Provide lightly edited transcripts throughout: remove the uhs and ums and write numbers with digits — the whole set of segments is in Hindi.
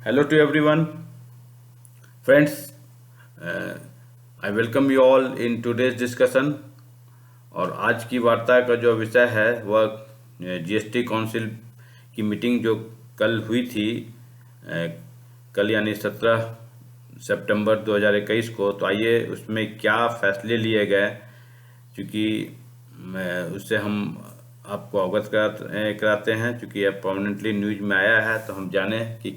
Hello to everyone, friends. I welcome you all in today's discussion. और आज की वार्ता का जो विषय है वह जीएसटी काउंसिल की मीटिंग जो कल हुई थी, कल यानी 17 सितंबर 2021 को। तो आइए उसमें क्या फैसले लिए गए, क्योंकि उससे हम आपको अवगत कराते हैं, क्योंकि यह परमानेंटली न्यूज में आया है, तो हम जाने कि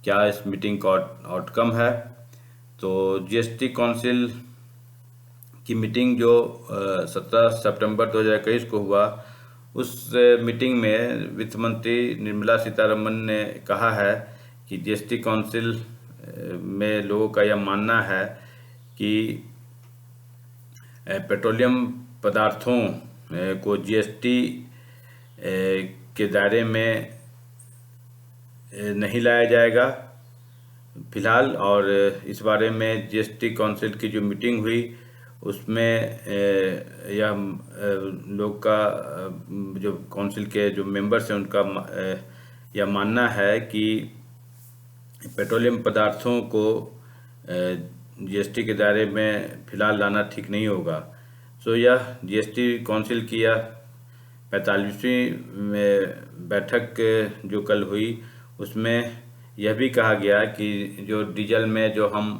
क्या इस मीटिंग का आउटकम है। तो जीएसटी काउंसिल की मीटिंग जो 17 सितंबर 2021 को हुआ, उस मीटिंग में वित्त मंत्री निर्मला सीतारमण ने कहा है कि जीएसटी काउंसिल में लोगों का यह मानना है कि पेट्रोलियम पदार्थों को जीएसटी के दायरे में नहीं लाया जाएगा फिलहाल। और इस बारे में जीएसटी काउंसिल की जो मीटिंग हुई उसमें यह लोग का जो काउंसिल के जो मेंबर्स हैं उनका यह मानना है कि पेट्रोलियम पदार्थों को जीएसटी के दायरे में फिलहाल लाना ठीक नहीं होगा। सो यह जीएसटी काउंसिल की यह 45वीं बैठक जो कल हुई, उसमें यह भी कहा गया कि जो डीजल में जो हम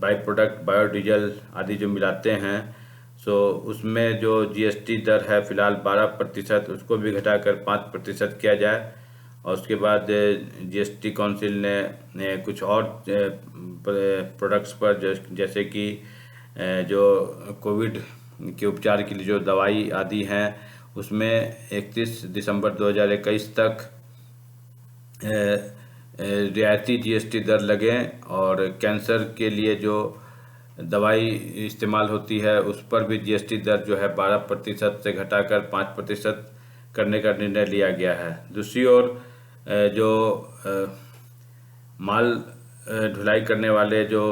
बाई प्रोडक्ट बायोडीजल आदि जो मिलाते हैं, सो उसमें जो जीएसटी दर है फिलहाल 12%, उसको भी घटाकर 5% किया जाए। और उसके बाद जीएसटी काउंसिल ने कुछ और प्रोडक्ट्स पर जैसे कि जो कोविड के उपचार के लिए जो दवाई आदि हैं, उसमें 31 दिसंबर 2021 तक रियायती जीएसटी दर लगें। और कैंसर के लिए जो दवाई इस्तेमाल होती है उस पर भी जीएसटी दर जो है 12% से घटाकर 5% करने का निर्णय लिया गया है। दूसरी ओर जो माल ढुलाई करने वाले जो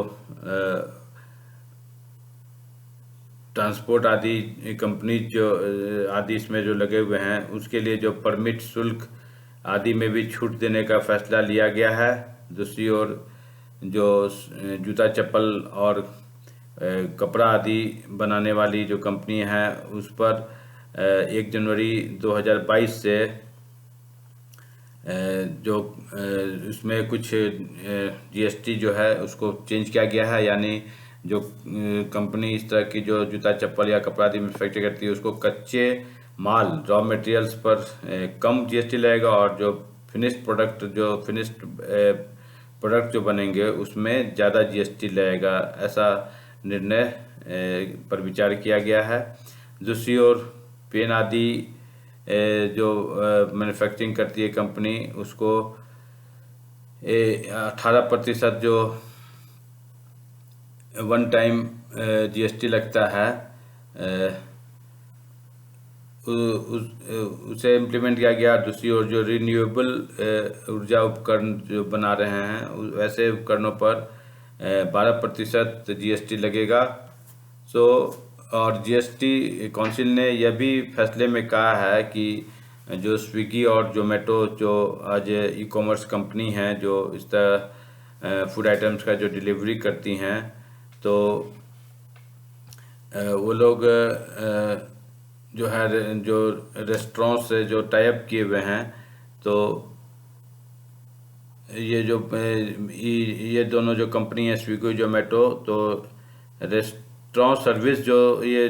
ट्रांसपोर्ट आदि कंपनी जो आदि इसमें जो लगे हुए हैं, उसके लिए जो परमिट शुल्क आदि में भी छूट देने का फैसला लिया गया है। दूसरी ओर जो जूता चप्पल और कपड़ा आदि बनाने वाली जो कंपनी हैं उस पर 1 जनवरी 2022 से जो उसमें कुछ जीएसटी जो है उसको चेंज किया गया है। यानी जो कंपनी इस तरह की जो जूता चप्पल या कपड़ा आदि मैन्युफैक्चर करती है, उसको कच्चे माल रॉ मटेरियल्स पर कम जीएसटी लगेगा, और जो फिनिश्ड प्रोडक्ट जो बनेंगे उसमें ज़्यादा जीएसटी लगेगा। ऐसा निर्णय पर विचार किया गया है। दूसरी ओर पेन आदि जो मैन्युफैक्चरिंग करती है कंपनी, उसको 18% जो वन टाइम जीएसटी लगता है, उसे इम्प्लीमेंट किया गया। दूसरी ओर जो रिन्यूएबल ऊर्जा उपकरण जो बना रहे हैं, वैसे उपकरणों पर 12% जीएसटी लगेगा। सो और जीएसटी काउंसिल ने यह भी फैसले में कहा है कि जो स्विगी और जोमेटो जो आज ई कॉमर्स कंपनी हैं जो इस तरह फूड आइटम्स का जो डिलीवरी करती हैं, तो वो लोग जो है जो रेस्टोरेंट से जो टाइप किए हुए हैं, तो ये दोनों जो कंपनी है स्विगी जोमेटो, तो रेस्टोरेंट सर्विस जो ये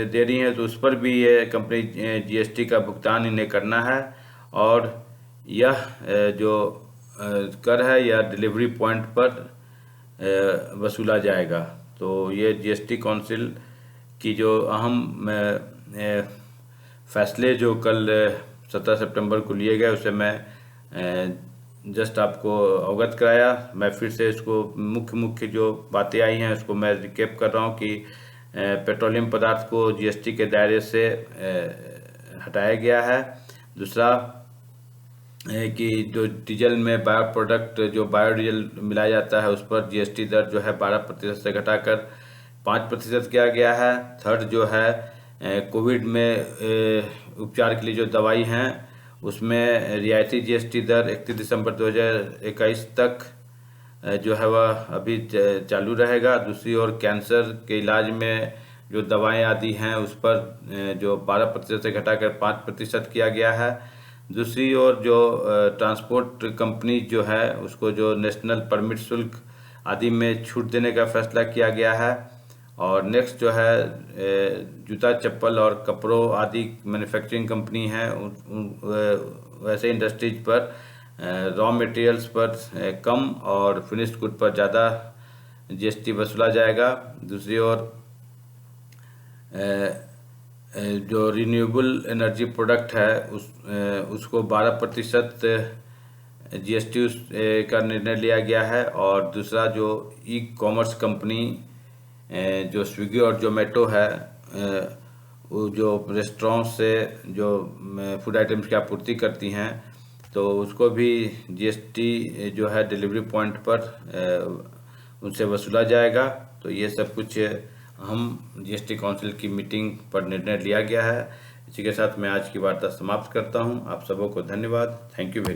दे रही है, तो उस पर भी ये कंपनी जीएसटी का भुगतान इन्हें करना है। और यह जो कर है यह डिलीवरी पॉइंट पर वसूला जाएगा। तो ये जीएसटी काउंसिल की जो अहम फैसले जो कल 17 सितंबर को लिए गए, उसे मैं जस्ट आपको अवगत कराया। मैं फिर से इसको मुख्य जो बातें आई हैं उसको मैं रिकेप कर रहा हूँ कि पेट्रोलियम पदार्थ को जीएसटी के दायरे से हटाया गया है। दूसरा कि जो डीजल में बायो प्रोडक्ट जो बायोडीजल मिलाया जाता है उस पर जीएसटी दर जो है 12% से घटाकर 5% किया गया है। थर्ड जो है कोविड में उपचार के लिए जो दवाई हैं उसमें रियायती जीएसटी दर 31 दिसंबर 2021 तक जो है वह अभी चालू रहेगा। दूसरी ओर कैंसर के इलाज में जो दवाएं आदि हैं उस पर जो 12% से घटाकर 5% किया गया है। दूसरी ओर जो ट्रांसपोर्ट कंपनी जो है उसको जो नेशनल परमिट शुल्क आदि में छूट देने का फैसला किया गया है। और नेक्स्ट जो है जूता चप्पल और कपड़ों आदि मैन्युफैक्चरिंग कंपनी है वैसे इंडस्ट्रीज पर रॉ मटेरियल्स पर कम और फिनिश्ड गुड पर ज़्यादा जीएसटी वसूला जाएगा। दूसरी ओर जो रिन्यूएबल एनर्जी प्रोडक्ट है उसको 12% जीएसटी का निर्णय लिया गया है। और दूसरा जो ई कॉमर्स कंपनी जो स्विगी और जोमेटो है वो जो रेस्टोरेंट से जो फूड आइटम्स की आपूर्ति करती हैं तो उसको भी जीएसटी जो है डिलीवरी पॉइंट पर उनसे वसूला जाएगा। तो ये सब कुछ हम जीएसटी काउंसिल की मीटिंग पर निर्णय लिया गया है। इसी के साथ मैं आज की वार्ता समाप्त करता हूं। आप सबों को धन्यवाद। Thank you very